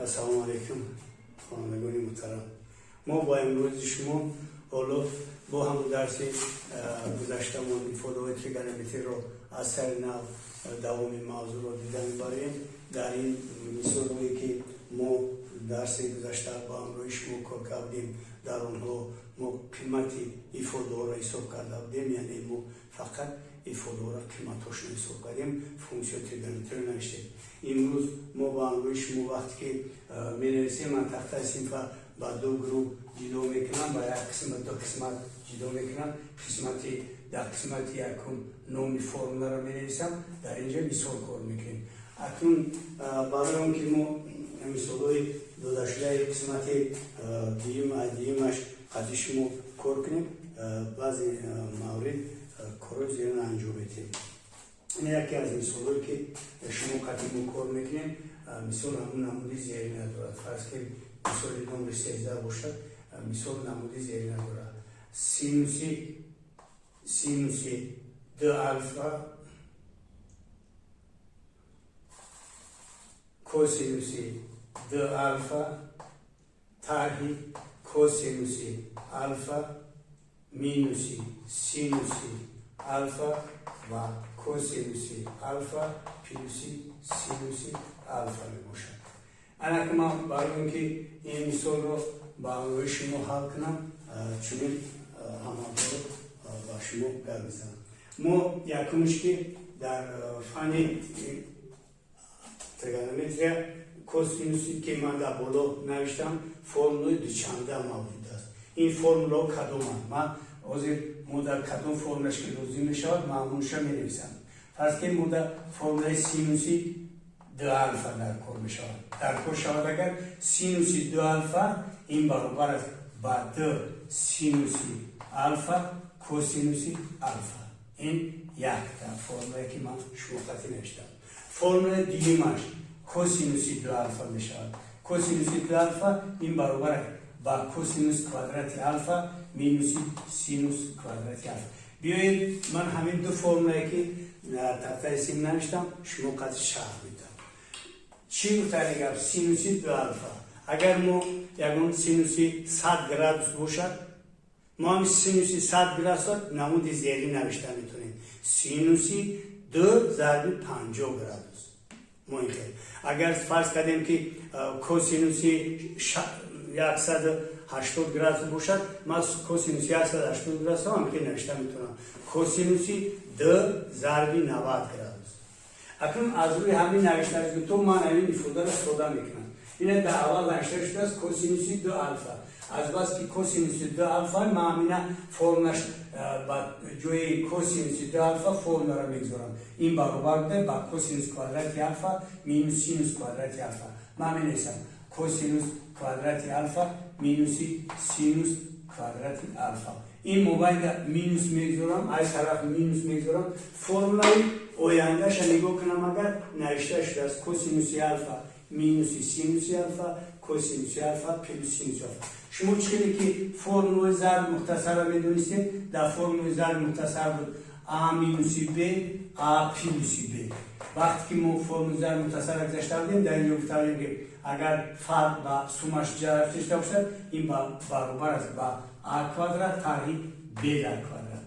السلام علیکم خوانندگان محترم. ما با امروز شما حالا با هم درس گذشته‌مان ifade تریگونومتری رو از سر نو دوام موضوع رو دیدن می‌بریم. در این مثالی که ما درس گذشته با هم روی شما کار کردیم، در اونها ما قیمتی ifade رو حساب کرده بودیم، یعنی ما فقط ifade رو قیمتاش رو حساب کردیم، فونکسیون تریگونومتری نوشتیم. امروز ما با هم روی شما وقتی که می‌نویسیم من تخته صنف با دو گروه جدا میکنم، با یک قسمت دو قسمت جدا میکنم. قسمتی در قسمت یکم نام فرمولا رو می‌نویسم، در اینجا مثال کار میکنیم. اکنون برای اون که ما مثالای داده شده قسمت دیمش از شما کار کنیم، بعضی مورد کار زیرا انجام بدیم. این یکی از مثالایی که شما قطعی کار میکنیم. مثال همون نمودی زیری ندارد. فرض کنیم مثال نمبر 13 باشد. مثال نمودی زیری ندارد. سینوسی دو الفا کوسینوسی دو الفا طرحی کوسینوسی الفا مینوسی سینوسی الفا و کوسینوسی الفا پلوسی سینوسی الفا می باشد. انا که من برای اینکه این مثال رو با روی شما حل کنم، چنین همانطور با شما گرد میزنم. ما یکمش که در فن تریگونومتری کوسینوسی که من در بالا نوشتم فرمولای دوچنده موجود است. این فرمولا کدوم من ما در کدوم فرمولش که روزی میشود معمولش می نویسم. فرض کنیم ما در فرمولای سینوسی دو الفا در کار میشود. در کار شود اگر سینوسی دو الفا این برابر است با دو سینوسی الفا کوسینوسی الفا. این یک در فرمولی که من شما خطی نوشتم. فرمول دیگه‌اش کوسینوسی دو الفا میشود. کوسینوسی دو الفا این برابر است با کوسینوس کوادرات الفا مینوس سینوس کوادرات الفا. بیایید من همین دو فرمولی که در تخته سیم نوشتم شما قطع شرح میدم. چی گفتن گفت سینوسی دو الفا؟ اگر ما یکون سینوسی 100 گرادوس باشد، ما هم سینوسی 100 گرادوس نمود زیری نوشته میتونیم. سینوسی 2 ضرب 50 گرادوس. اگر فرض کردیم که کوسینوسی 180 گرادوس باشد، ما کوسینوسی 180 گرادوس هم که نوشته میتونم. کوسینوسی 2 ضرب 90 گرادوس. اکنون از روی همین نوشته تو من همین ifade را ساده میکنم. این در اول نوشته شده است کوسینوسی 2 الفا. از بس که کوسینوسی 2 الفا من همین فرمولش با جای کوسینوسی 2 الفا فرمول را میگذارم. این برابر بوده با کوسینوس کوادرات الفا مینوس سینوس کوادرات الفا. من می‌نویسم کوسینوس کوادرات الفا مینوس سینوس کوادرات الفا. این مباید مینوس میگذارم، از طرف مینوس میگذارم. فرمولای آیندهش نگاه کنم اگر نوشته شده است کوسینوسی الفا مینوس سینوسی الفا کوسینوسی الفا پلوس سینوس الفا. شما چیزی که فرمول ضرب مختصر را میدونستید، در فرمول ضرب مختصر بود a مینوسی b a پلوسی b. وقتی که ما فرمول ضرب مختصر را گذاشته بودیم در اینجا گفتیم که اگر فرد با سومش جرف داشته باشد این برابر است با a کوادرات طرح b در کوادرات.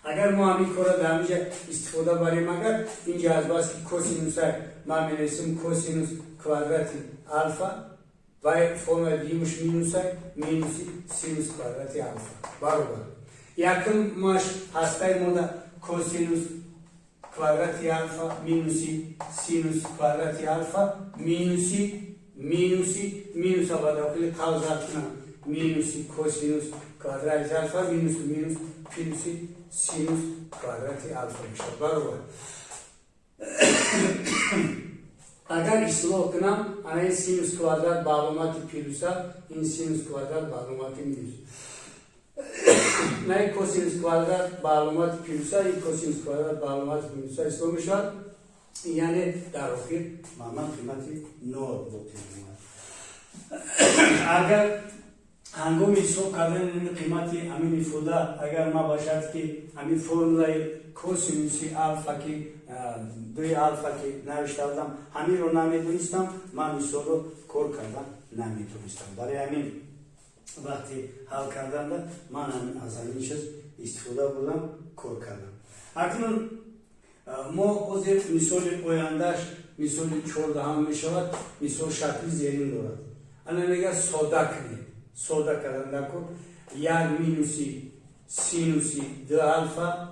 اگر ما همین کار را در اینجا استفاده بریم، اگر اینجا از بس که کوسینوس ما می‌نویسیم کوسینوس کوادرات الفا و فرمول دیمش مینوس سینوس کوادرات الفا برابر. یکم ماش هسته ما در کوسینوس کوادرات الفا مینوس سینوس کوادرات الفا مینوس با داخل قوس کنم مینوس کوسینوس کوادرات الفا مینوس پلوس سینوس کوادرات الفا میشه برابر. اگر اصلاح کنم این سینوس کوادرات با علامت پلوس، این سینوس کوادرات با علامت مینوس. نه کوسینوس کوادرات با علامت پلوس، این کوسینوس کوادرات با علامت مینوس اصلاح میشود. یعنی در آخر من قیمتی 9 بود. اگر هنگام حساب کردن این قیمتی همین ifade اگر ما باشد که همین فرمولای کوسینوسی الفا که دوی الفا که نوشته بودم همین رو نمیدونستم، من مثال رو کار کردم نمیدونستم. برای همین وقتی حل کردم من از همین چیز استفاده بودم کار کردم. اکنون ما از مثال آیندهش مثال 14 هم می شود، مثال شکل زیرین دارد. الان میگه ساده کنید، ساده کردن کن. یک مینوسی سینوسی دو الفا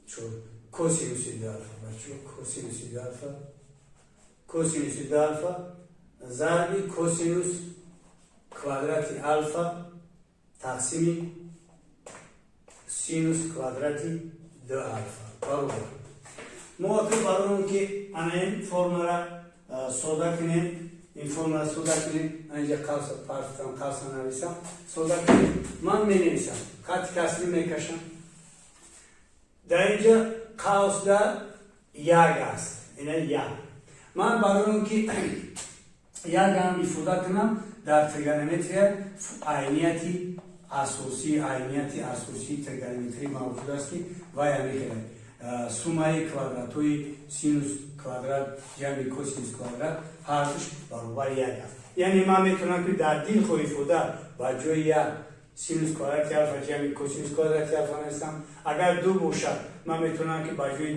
چون کوسینوسی دو الفا بچه، کوسینوسی دو الفا، کوسینوسی دو الفا ضربی کوسینوس کوادراتی الفا تقسیمی سینوس کوادراتی دو الفا برابر. ما برای اون که این فرمول را ساده کنیم، این فرمول را ساده کنیم، اینجا قوس نویسم ساده کنیم. من می نویسم خط کسری می کشم. در اینجا قوس در یک است، اینه یک. من برای اون که یک هم استفاده کنم در تریگونومتری عینیتی اساسی تریگونومتری موجود است که وای میکنه سومای کوادراتوی سینوس کوادرات جمع کوسینوس کوادرات هر دوش برابر یک است. یعنی من میتونم که در دین خو استفاده با جای یک سینوس کوادرات الفا جمع کوسینوس کوادرات الفا نویسم. اگر دو باشد من میتونم که با جای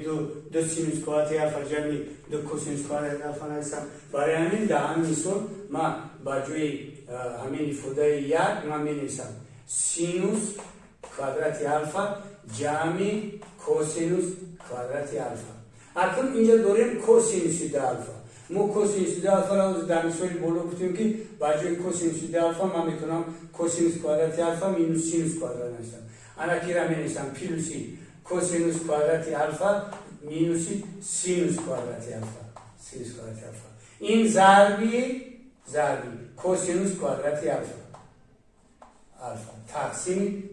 دو سینوس کوادرات الفا جمع دو کوسینوس کوادرات الفا نویسم. برای همین در همین مثال من با جای همین استفاده یک من مینویسم سینوس کوادرات الفا جمع کوسینوس کوادرات الفا. اکنون اینجا داریم کوسینوس د الفا. ما کوسینوس د الفا را در مثال بالا گفتیم که با جای کوسینوس د الفا من میتونم کوسینوس کوادرات الفا مینوس سینوس کوادرات نویسم. انا کی را مینویسم پلوسی کوسینوس کوادرات الفا مینوس سینوس کوادرات الفا. سینوس کوادرات الفا این ضربی کوسینوس کوادرات الفا تقسیم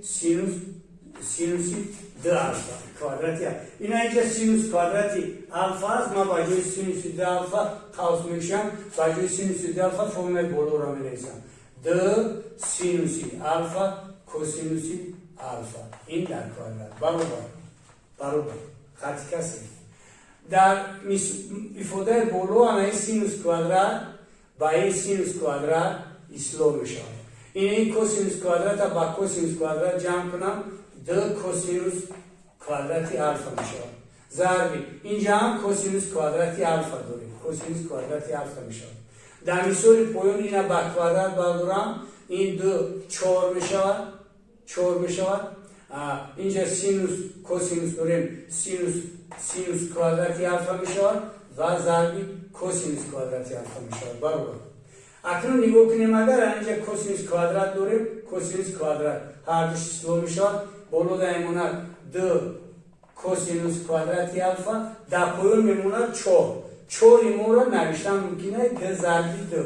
سینوسی دو الفا کوادراتی. این اینجا سینوس کوادراتی الفا است. من با جای سینوسی دو الفا قوس میکشم، با جای سینوسی دو الفا فرمول بالا را مینویسم دو سینوسی الفا کوسینوسی الفا. این در کوادرات برابر خط کسی. در ifade بالا انا سینوس کوادرات با این سینوس کوادرات اصلاح میشه. این کوسینوس کوادرات با کوسینوس کوادرات جمع کنم دو کوسینوس کوادراتی الفا میشه. ضربی اینجا هم کوسینوس کوادراتی الفا داریم، کوسینوس کوادراتی الفا میشه. در مثال پایان اینا با کوادرات بردارم این دو چهار میشه. اینجا سینوس کوسینوس داریم سینوس کوادراتی الفا میشه و ضربی کوسینوس کوادراتی الفا میشه برابر. اکنون نگاه کنیم اگر اینجا کوسینوس کوادرات داریم کوسینوس کوادرات هر دوش اصلاح میشه. بالا در میموند دو کوسینوس کوادراتی الفا، در پایان میموند چهار ایمون را نوشتن ممکنه ده ضربی دو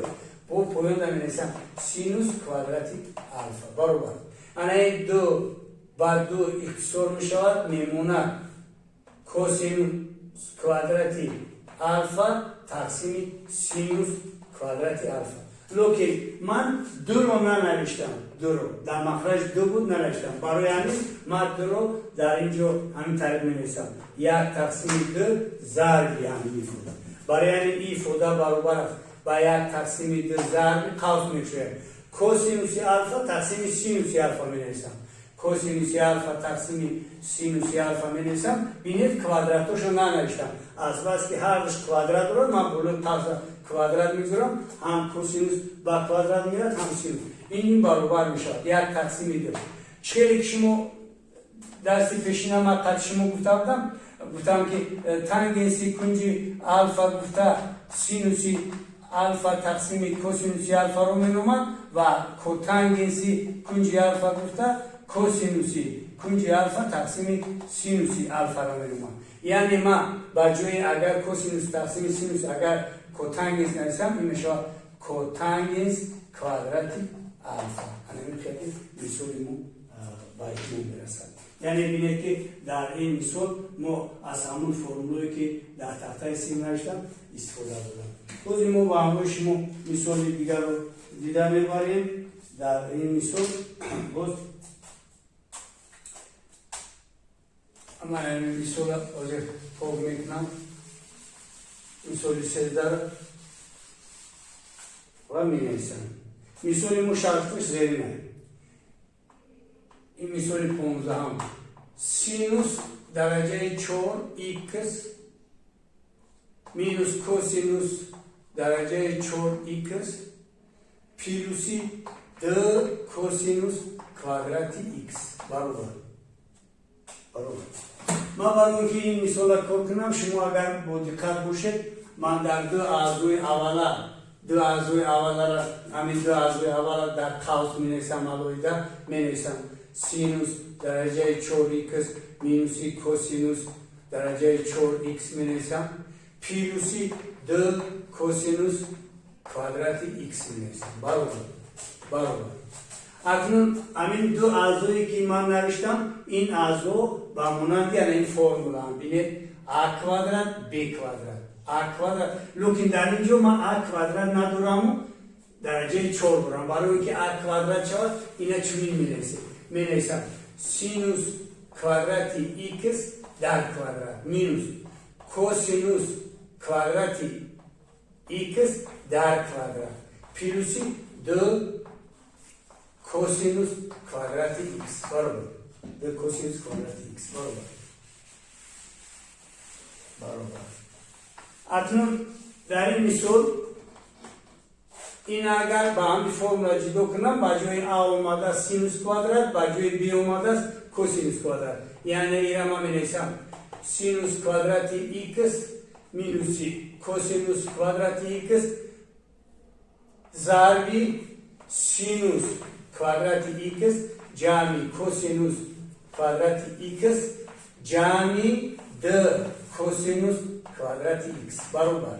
با پایان در مینویسم سینوس کوادراتی الفا برابر. انا این دو با دو اختصار میشود میموند کوسینوس کوادراتی الفا تقسیم سینوس کوادراتی الفا. لکن من دو رو ننوشتم، دو رو در مخرج دو بود ننوشتم. برای همین من دو رو در اینجا همین طریق می‌نویسم یک تقسیم دو ضرب همین ifade. برای همین ifade برابر است با یک تقسیم دو ضرب قوس میشه. کوسینوس الفا تقسیم سینوس الفا می‌نویسم. کوسینوس الفا تقسیم سینوس الفا می‌نویسم. ببینید کوادراتش رو ننوشتم. از بس که هر دوش کوادرات رو من بالا کوادرات میذارم، هم کوسینوس با کوادرات میاد هم سینوس. این برابر میشه یک تقسیم دو. چه شما درسی پیشین ما قد شما گفتم که تانگنسی کنجی الفا گفته سینوسی الفا تقسیم کوسینوسی الفا رو مینومد و کوتانگنسی کنجی الفا گفته کوسینوسی کنجی الفا تقسیم سینوسی الفا رو مینومد. یعنی ما با جای اگر کوسینوس تقسیم سینوس اگر کوتانگنس نویسم این میشه کوتانگنس کوادراتی الفا. همین خیلی مثالیمون با این برسد. یعنی ببینید که در این مثال ما از همون فرمولی که در تخته سیم نوشتم استفاده بودم. روزی ما با همون شما مثال دیگر رو دیده میبریم. در این مثال باز Ama yani misola oje fogmekna misoli sezdar ve mineysen. Misoli muşartmış zerine. این مثال 15 سینوس درجه 4 x مینوس کوسینوس درجه 4 x پیروسی د کوسینوس کواdrati x برابر ما برای اینکه این مثال کار کنم شما اگر با دقت باشید من در دو اعضای اولا همین دو اعضای اولا در قوس می نویسم علایده می نویسم سینوس درجه 4x مینوسی کوسینوس درجه 4x می نویسم پیروسی د کوسینوس کواdrati x می نویسم برابر اکنون همین دو اعضایی که من نوشتم این اعضا با مانند یعنی این فرمولا هم بینید a کوادرات b کوادرات a کوادرات لیکن در اینجا من a کوادرات ندارم و درجه 4 دارم برای اینکه a کوادرات شود اینا چنین می نویسم سینوس کواdrati x در کوادرات مینوس کوسینوس کواdrati x در کوادرات پیروسی دو کوسینوس کواdrati x برابر دو کوسینوس کواdrati x برابر اکنون در این مثال این اگر با هم فرمولا جدا کنم با جای a اومده سینوس کوادرات با جای b اومده کوسینوس کوادرات یعنی ایرم هم می نویسم سینوس کواdrati x مینوسی کوسینوس کواdrati x ضربی سینوس کواdrati x جمعی کوسینوس کواdrati x جمعی د کوسینوس کواdrati x برابر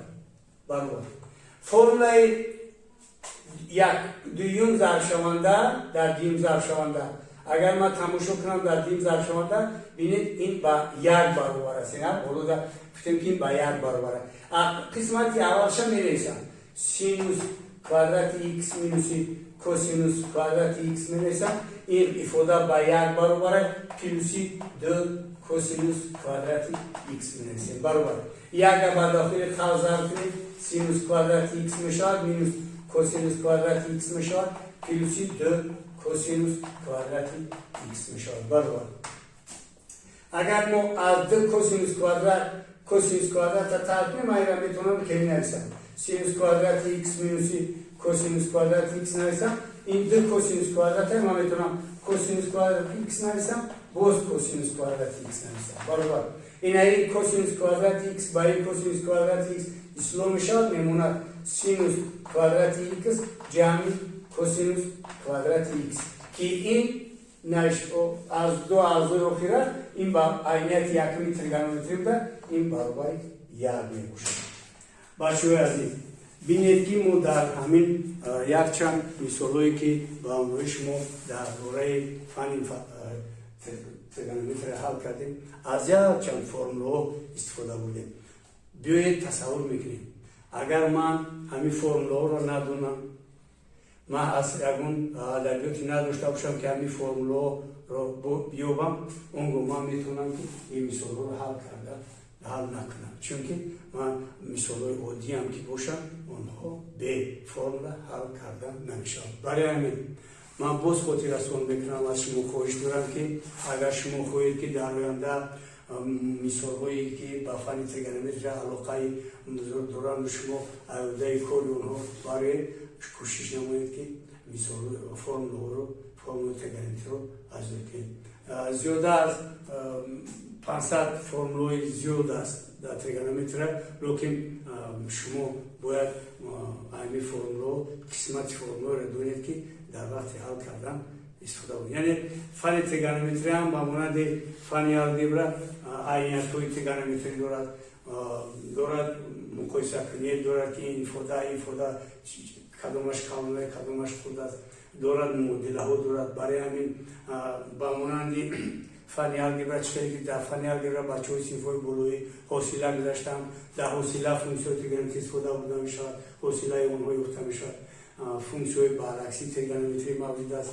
فرمولای یک دویم ضرب شونده در دیم ضرب شونده اگر ما تماشا کنم در دیم ضرب شونده بینید این با یک برابر است نه بالا گفتیم که این با یک برابر است قسمتی اولش می نویسم سینوس کواdrati x مینوسی کوسینوس کواdrati x می نویسم این ifade با یک برابر است پیروسی دو کوسینوس کواdrati x می نویسیم برابر یک با داخل قوس ضرب کنید سینوس کواdrati x میشود مینوس کوسینوس کواdrati x میشود پیروسی دو کوسینوس کواdrati x میشود برابر اگر ما از دو کوسینوس کوادرات تا ترکیب ما میتونم که نویسم سینوس کواdrati x مینوسی کوسینوس کواdrati x نویسم این دو کوسینوس کوادرات ما میتونم کوسینوس کواdrati x نویسم باز کوسینوس کواdrati x نویسم برابر این کوسینوس کواdrati x با این کوسینوس کواdrati x اسلام میشود میموند سینوس کواdrati x جمع کوسینوس کواdrati x که این از دو اعضای اخیره این با عینیت یکمی تریگونومتری بوده این برابر یک میباشد بچه‌های عزیز بینید که ما در همین یک چند مثالایی که با همراه شما در دوره فن تریگونومتری حل کردیم از یک چند فرمولا استفاده بودیم بیایید تصور میکنیم اگر من همین فرمولا رو ندونم من از یکون ادبیاتی نداشته باشم که همین فرمولا رو بیابم اونگاه من میتونم که این مثال رو حل نکنم چون که من مثال های عادی هم که باشم اونها به فرمولا حل کردن نمیشم برای همین من باز خاطر رسون میکنم از شما خواهش دارم که اگر شما خواهید که در آینده مثال هایی که با فن تریگونومتری علاقه دارن شما عهده کاری اونها برای کوشش نمایید که مثال فرمول تریگونومتری رو اجرا کنید زیاده از 500 فرمولای زیاد است در تریگونومتری لیکن شما باید همین فرمولا قسمت فرمولا را دونید که در وقت حل کردن استفاده بود یعنی فن تریگونومتری هم با مانند فن الجبر عینیت های تریگونومتری دارد مقایسه کنید دارد که این ifade کدامش کامله کدامش خود است دارد معادله ها دارد برای همین با مانند فن الجبر چیزی که در فن الجبر بچه‌های صنف‌های بالایی حاصله گذاشتم در حاصله فونکسیون تریگونومتری استفاده بوده میشود حاصله اونها یافته میشود فونکسیون برعکسی تریگونومتری موجود است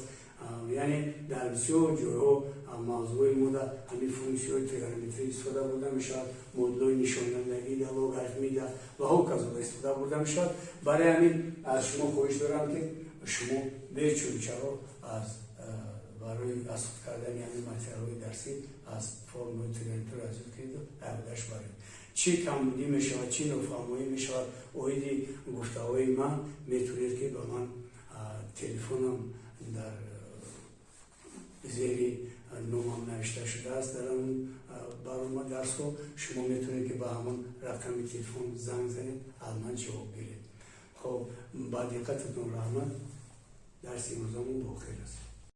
یعنی در بسیار جاها موضوع ما در همین فونکسیون تریگونومتری استفاده برده می شود، مدل‌های نشاندهی در لوگاریتمی و هوکازو استفاده برده می شود. برای همین از شما خواهش دارم که شما به چونچه‌ها از برای اسقاط کردن همین متریال‌های درسی از فرم تریگونومتری آزاد کنید و عهده‌اش برید. چی کمبودی می شود، چی نفهمایی می شود، اویدی گفته‌های من میتونید که به من تلفنم در زیر نامم نوشته شده است در اون برنامه درس رو شما میتونید که به همون رقم تلفن زنگ زنید، حتما جواب بدید. خب با دقتتون رحمت، درس امروزمون بخیر است.